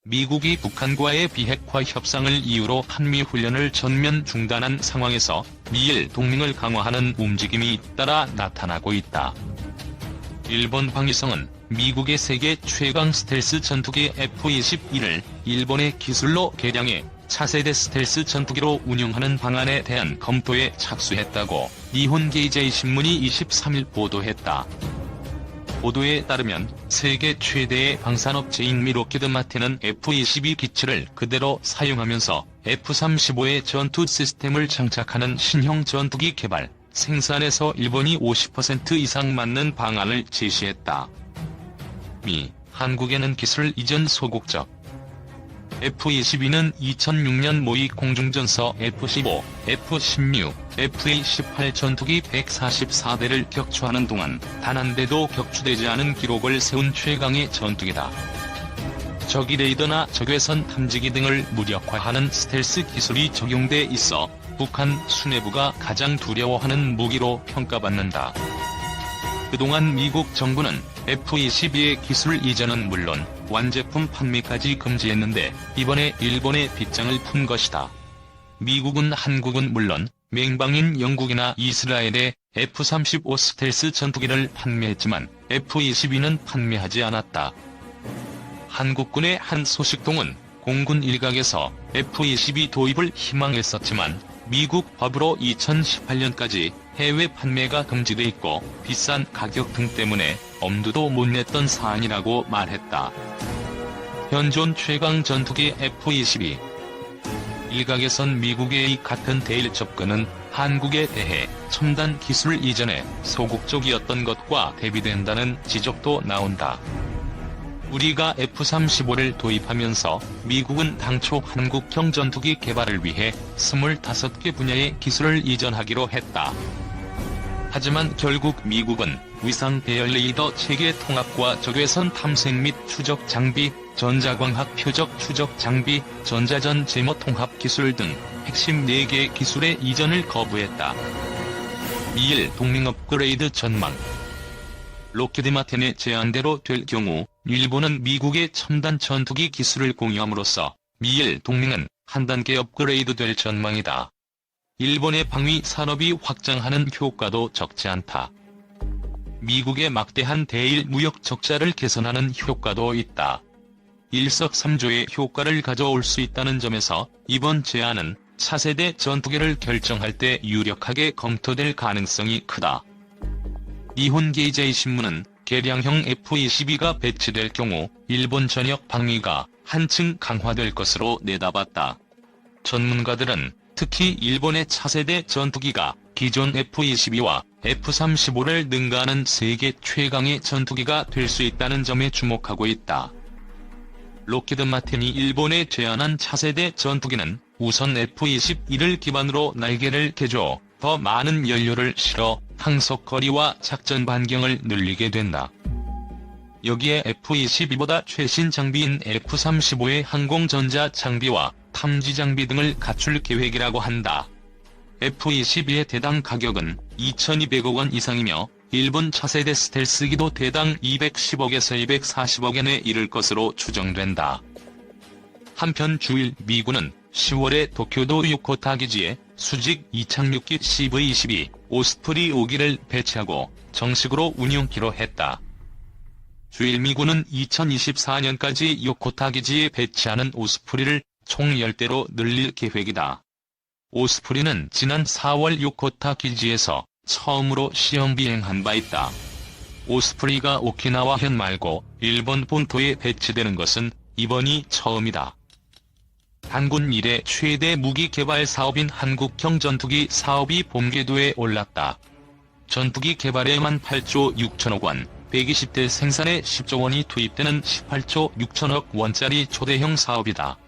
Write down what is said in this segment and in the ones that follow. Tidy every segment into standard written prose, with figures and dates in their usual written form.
미국이 북한과의 비핵화 협상을 이유로 한미훈련을 전면 중단한 상황에서 미일 동맹을 강화하는 움직임이 잇따라 나타나고 있다. 일본 방위성은 미국의 세계 최강 스텔스 전투기 F-21을 일본의 기술로 개량해 차세대 스텔스 전투기로 운용하는 방안에 대한 검토에 착수했다고 니혼게이제이 신문이 23일 보도했다. 보도에 따르면 세계 최대의 방산업체인 미 록히드 마틴은 F-22 기체를 그대로 사용하면서 F-35의 전투 시스템을 장착하는 신형 전투기 개발, 생산에서 일본이 50% 이상 맡는 방안을 제시했다. 미, 한국에는 기술 이전 소극적. F-22는 2006년 모의 공중전서 F-15, F-16, F-18 전투기 144대를 격추하는 동안 단 한 대도 격추되지 않은 기록을 세운 최강의 전투기다. 적의 레이더나 적외선 탐지기 등을 무력화하는 스텔스 기술이 적용돼 있어 북한 수뇌부가 가장 두려워하는 무기로 평가받는다. 그동안 미국 정부는 F-22의 기술 이전은 물론 완제품 판매까지 금지했는데 이번에 일본의 빗장을 푼 것이다. 미국은 한국은 물론 맹방인 영국이나 이스라엘에 F-35 스텔스 전투기를 판매했지만 F-22는 판매하지 않았다. 한국군의 한 소식통은 공군 일각에서 F-22 도입을 희망했었지만 미국 법으로 2018년까지 해외 판매가 금지돼 있고 비싼 가격 등 때문에 엄두도 못 냈던 사안이라고 말했다. 현존 최강 전투기 F-22. 일각에선 미국의 이 같은 대일 접근은 한국에 대해 첨단 기술 이전에 소극적이었던 것과 대비된다는 지적도 나온다. 우리가 F-35를 도입하면서 미국은 당초 한국형 전투기 개발을 위해 25개 분야의 기술을 이전하기로 했다. 하지만 결국 미국은 위상 대열 레이더 체계 통합과 적외선 탐색 및 추적 장비, 전자광학 표적 추적 장비, 전자전 제모 통합 기술 등 핵심 4개 기술의 이전을 거부했다. 미일 동맹 업그레이드 전망. 록히드 마틴의 제안대로 될 경우 일본은 미국의 첨단 전투기 기술을 공유함으로써 미일 동맹은 한 단계 업그레이드 될 전망이다. 일본의 방위 산업이 확장하는 효과도 적지 않다. 미국의 막대한 대일 무역 적자를 개선하는 효과도 있다. 일석삼조의 효과를 가져올 수 있다는 점에서 이번 제안은 차세대 전투기를 결정할 때 유력하게 검토될 가능성이 크다. 니혼게이제이 신문은 개량형 F-22가 배치될 경우 일본 전역 방위가 한층 강화될 것으로 내다봤다. 전문가들은 특히 일본의 차세대 전투기가 기존 F-22와 F-35를 능가하는 세계 최강의 전투기가 될 수 있다는 점에 주목하고 있다. 록히드 마틴이 일본에 제안한 차세대 전투기는 우선 F-21을 기반으로 날개를 개조, 더 많은 연료를 실어 항속거리와 작전 반경을 늘리게 된다. 여기에 F-22보다 최신 장비인 F-35의 항공전자 장비와 탐지 장비 등을 갖출 계획이라고 한다. F-22의 대당 가격은 2,200억 원 이상이며 일본 차세대 스텔스기도 대당 210억에서 240억엔에 이를 것으로 추정된다. 한편 주일 미군은 10월에 도쿄도 요코타 기지에 수직 이착륙기 CV-22 오스프리 5기를 배치하고 정식으로 운용키로 했다. 주일 미군은 2024년까지 요코타 기지에 배치하는 오스프리를 총 10대로 늘릴 계획이다. 오스프리는 지난 4월 요코타 기지에서 처음으로 시험 비행한 바 있다. 오스프리가 오키나와현 말고 일본 본토에 배치되는 것은 이번이 처음이다. 한군 이래 최대 무기 개발 사업인 한국형 전투기 사업이 본궤도에 올랐다. 전투기 개발에만 8조 6천억 원, 120대 생산에 10조 원이 투입되는 18조 6천억 원짜리 초대형 사업이다.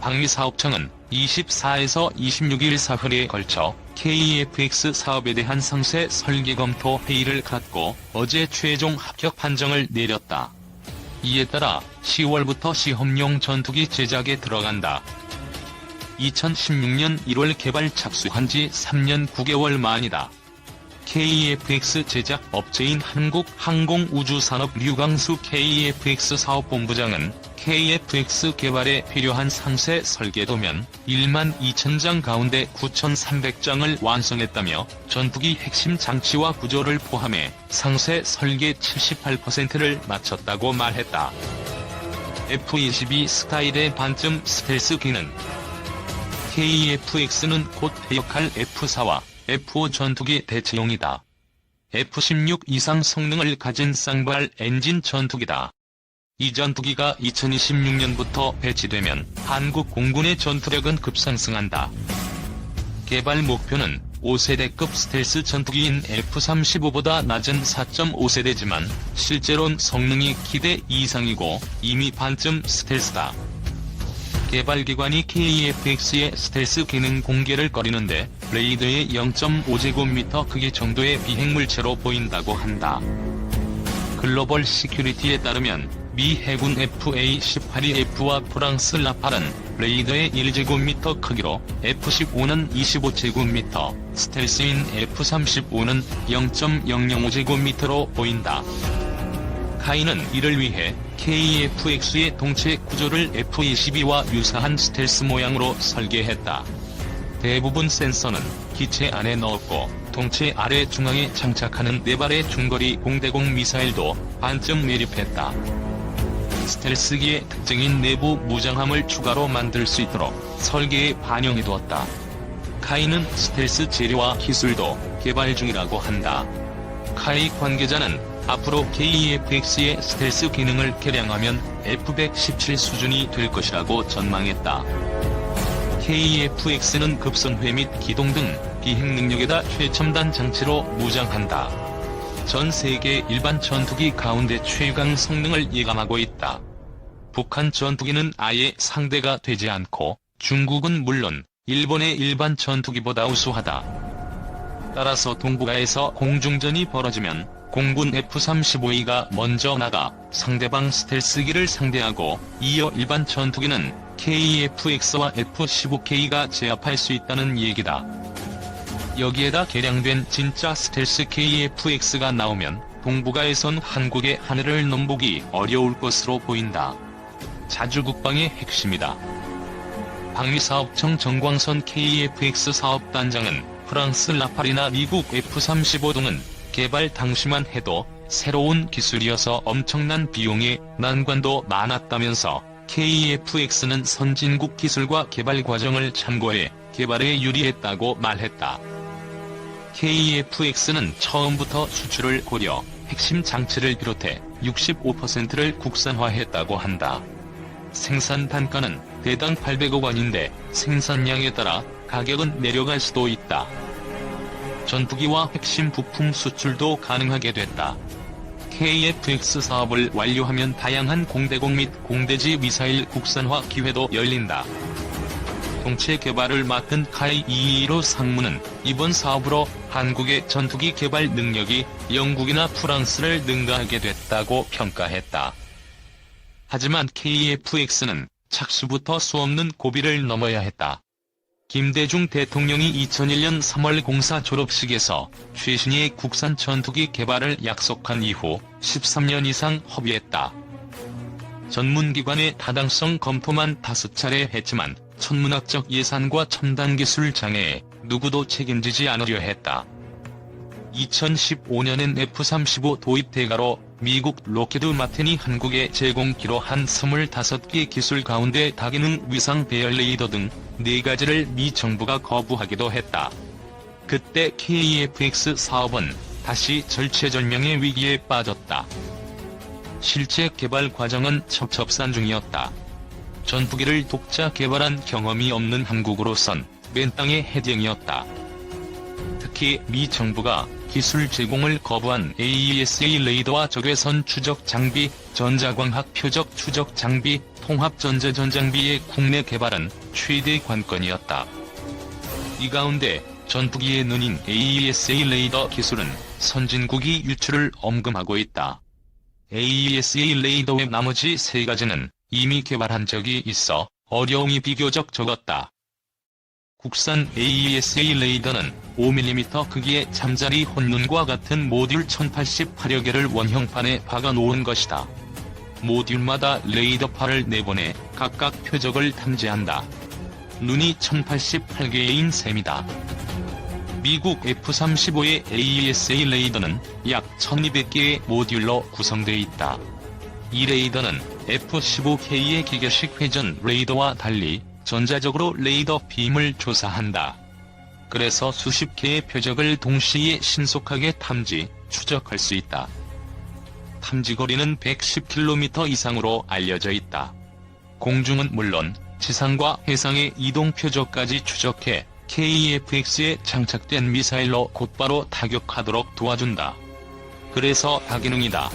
방위사업청은 24에서 26일 사흘에 걸쳐 KEFX 사업에 대한 상세 설계 검토 회의를 갖고 어제 최종 합격 판정을 내렸다. 이에 따라 10월부터 시험용 전투기 제작에 들어간다. 2016년 1월 개발 착수한 지 3년 9개월 만이다. KFX 제작 업체인 한국항공우주산업 류광수 KFX 사업본부장은 KFX 개발에 필요한 상세 설계도면 12,000장 가운데 9,300장을 완성했다며 전투기 핵심 장치와 구조를 포함해 상세 설계 78%를 마쳤다고 말했다. F-22 스카이의 반쯤 스텔스 기능. KFX는 곧 퇴역할 F-4와 F-5 전투기 대체용이다. F-16 이상 성능을 가진 쌍발 엔진 전투기다. 이 전투기가 2026년부터 배치되면 한국 공군의 전투력은 급상승한다. 개발 목표는 5세대급 스텔스 전투기인 F-35보다 낮은 4.5세대지만 실제론 성능이 기대 이상이고 이미 반쯤 스텔스다. 개발기관이 KFX의 스텔스 기능 공개를 꺼리는데 레이더의 0.5제곱미터 크기 정도의 비행물체로 보인다고 한다. 글로벌 시큐리티에 따르면 미 해군 FA-18EF와 프랑스 라팔은 레이더의 1제곱미터 크기로 F-15는 25제곱미터, 스텔스인 F-35는 0.005제곱미터로 보인다. 카이는 이를 위해 KFX의 동체 구조를 F-22와 유사한 스텔스 모양으로 설계했다. 대부분 센서는 기체 안에 넣었고 동체 아래 중앙에 장착하는 4발의 중거리 공대공 미사일도 반쯤 매립했다. 스텔스기의 특징인 내부 무장함을 추가로 만들 수 있도록 설계에 반영해두었다. 카이는 스텔스 재료와 기술도 개발 중이라고 한다. 카이 관계자는 앞으로 KFX의 스텔스 기능을 개량하면 F-117 수준이 될 것이라고 전망했다. KFX는 급선회 및 기동 등 비행 능력에다 최첨단 장치로 무장한다. 전 세계 일반 전투기 가운데 최강 성능을 예감하고 있다. 북한 전투기는 아예 상대가 되지 않고 중국은 물론 일본의 일반 전투기보다 우수하다. 따라서 동북아에서 공중전이 벌어지면 공군 F-35E가 먼저 나가 상대방 스텔스기를 상대하고 이어 일반 전투기는 KFX와 F-15K가 제압할 수 있다는 얘기다. 여기에다 개량된 진짜 스텔스 KFX가 나오면 동북아에선 한국의 하늘을 넘보기 어려울 것으로 보인다. 자주국방의 핵심이다. 방위사업청 정광선 KFX 사업단장은 프랑스 라팔이나 미국 F-35 등은 개발 당시만 해도 새로운 기술이어서 엄청난 비용에 난관도 많았다면서 KFX는 선진국 기술과 개발 과정을 참고해 개발에 유리했다고 말했다. KFX는 처음부터 수출을 고려, 핵심 장치를 비롯해 65%를 국산화했다고 한다. 생산 단가는 대당 800억 원인데 생산량에 따라 가격은 내려갈 수도 있다. 전투기와 핵심 부품 수출도 가능하게 됐다. KFX 사업을 완료하면 다양한 공대공 및 공대지 미사일 국산화 기회도 열린다. 동체 개발을 맡은 카이 이이로 상무는 이번 사업으로 한국의 전투기 개발 능력이 영국이나 프랑스를 능가하게 됐다고 평가했다. 하지만 KFX는 착수부터 수없는 고비를 넘어야 했다. 김대중 대통령이 2001년 3월 공사 졸업식에서 최신의 국산 전투기 개발을 약속한 이후 13년 이상 허비했다. 전문기관의 타당성 검토만 5차례 했지만 천문학적 예산과 첨단 기술 장애에 누구도 책임지지 않으려 했다. 2015년엔 F-35 도입 대가로 미국 로키드 마틴이 한국에 제공키로 한 25개 기술 가운데 다기능 위상 배열 레이더 등 4가지를 미 정부가 거부하기도 했다. 그때 KFX 사업은 다시 절체절명의 위기에 빠졌다. 실제 개발 과정은 첩첩산 중이었다. 전투기를 독자 개발한 경험이 없는 한국으로선 맨땅의 헤딩이었다. 특히 미 정부가 기술 제공을 거부한 AESA 레이더와 적외선 추적 장비, 전자광학 표적 추적 장비, 통합 전자전 장비의 국내 개발은 최대 관건이었다. 이 가운데 전투기의 눈인 AESA 레이더 기술은 선진국이 유출을 엄금하고 있다. AESA 레이더의 나머지 3가지는 이미 개발한 적이 있어 어려움이 비교적 적었다. 국산 AESA 레이더는 5mm 크기의 잠자리 혼눈과 같은 모듈 1088여 개를 원형판에 박아놓은 것이다. 모듈마다 레이더파를 내보내 각각 표적을 탐지한다. 눈이 1088개인 셈이다. 미국 F-35의 AESA 레이더는 약 1200개의 모듈로 구성되어 있다. 이 레이더는 F-15K의 기계식 회전 레이더와 달리 전자적으로 레이더 빔을 조사한다. 그래서 수십 개의 표적을 동시에 신속하게 탐지, 추적할 수 있다. 탐지거리는 110km 이상으로 알려져 있다. 공중은 물론 지상과 해상의 이동 표적까지 추적해 KEFX에 장착된 미사일로 곧바로 타격하도록 도와준다. 그래서 다기능이다.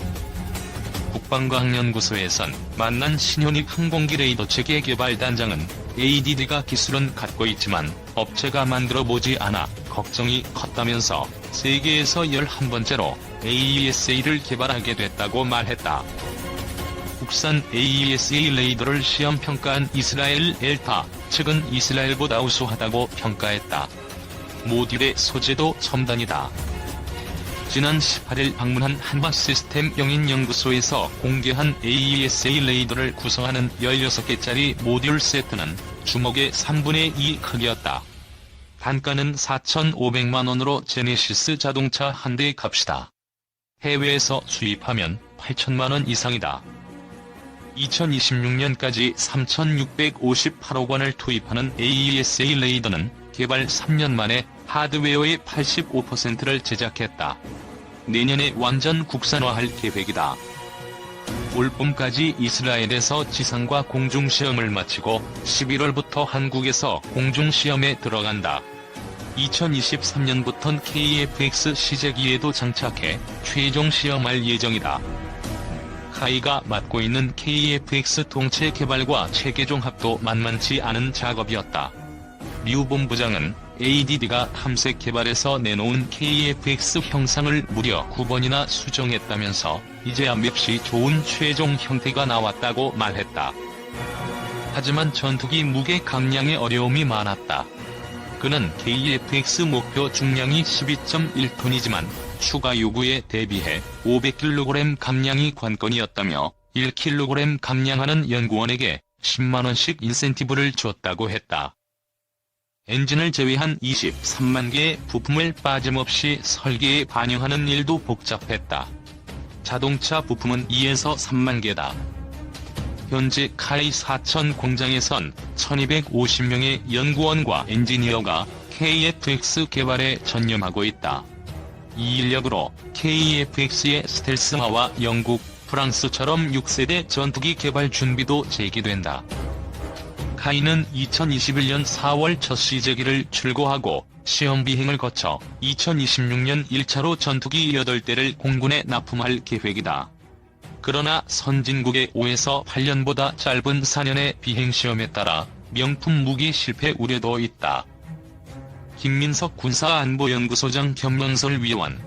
국방과학연구소에선 만난 신현익 항공기 레이더 체계 개발 단장은 ADD가 기술은 갖고 있지만 업체가 만들어보지 않아 걱정이 컸다면서 세계에서 11번째로 AESA를 개발하게 됐다고 말했다. 국산 AESA 레이더를 시험평가한 이스라엘 엘타 측은 이스라엘보다 우수하다고 평가했다. 모듈의 소재도 첨단이다. 지난 18일 방문한 한화시스템 영인연구소에서 공개한 AESA 레이더를 구성하는 16개짜리 모듈 세트는 주먹의 3분의 2 크기였다. 단가는 4,500만원으로 제네시스 자동차 한 대 값이다. 해외에서 수입하면 8천만원 이상이다. 2026년까지 3,658억 원을 투입하는 AESA 레이더는 개발 3년 만에 하드웨어의 85%를 제작했다. 내년에 완전 국산화할 계획이다. 올봄까지 이스라엘에서 지상과 공중시험을 마치고 11월부터 한국에서 공중시험에 들어간다. 2023년부턴 KEFX 시제기에도 장착해 최종 시험할 예정이다. 카이가 맡고 있는 KEFX 동체 개발과 체계 종합도 만만치 않은 작업이었다. 류 본부장은 ADD가 탐색 개발에서 내놓은 KEFX 형상을 무려 9번이나 수정했다면서 이제야 몹시 좋은 최종 형태가 나왔다고 말했다. 하지만 전투기 무게 감량에 어려움이 많았다. 그는 KEFX 목표 중량이 12.1톤이지만 추가 요구에 대비해 500kg 감량이 관건이었다며 1kg 감량하는 연구원에게 10만원씩 인센티브를 줬다고 했다. 엔진을 제외한 23만 개의 부품을 빠짐없이 설계에 반영하는 일도 복잡했다. 자동차 부품은 2에서 3만 개다. 현재 카이 4천 공장에선 1250명의 연구원과 엔지니어가 KEFX 개발에 전념하고 있다. 이 인력으로 KEFX의 스텔스화와 영국, 프랑스처럼 6세대 전투기 개발 준비도 제기된다. 카이는 2021년 4월 첫 시제기를 출고하고 시험 비행을 거쳐 2026년 1차로 전투기 8대를 공군에 납품할 계획이다. 그러나 선진국의 5에서 8년보다 짧은 4년의 비행시험에 따라 명품 무기 실패 우려도 있다. 김민석 군사안보연구소장 겸 논설위원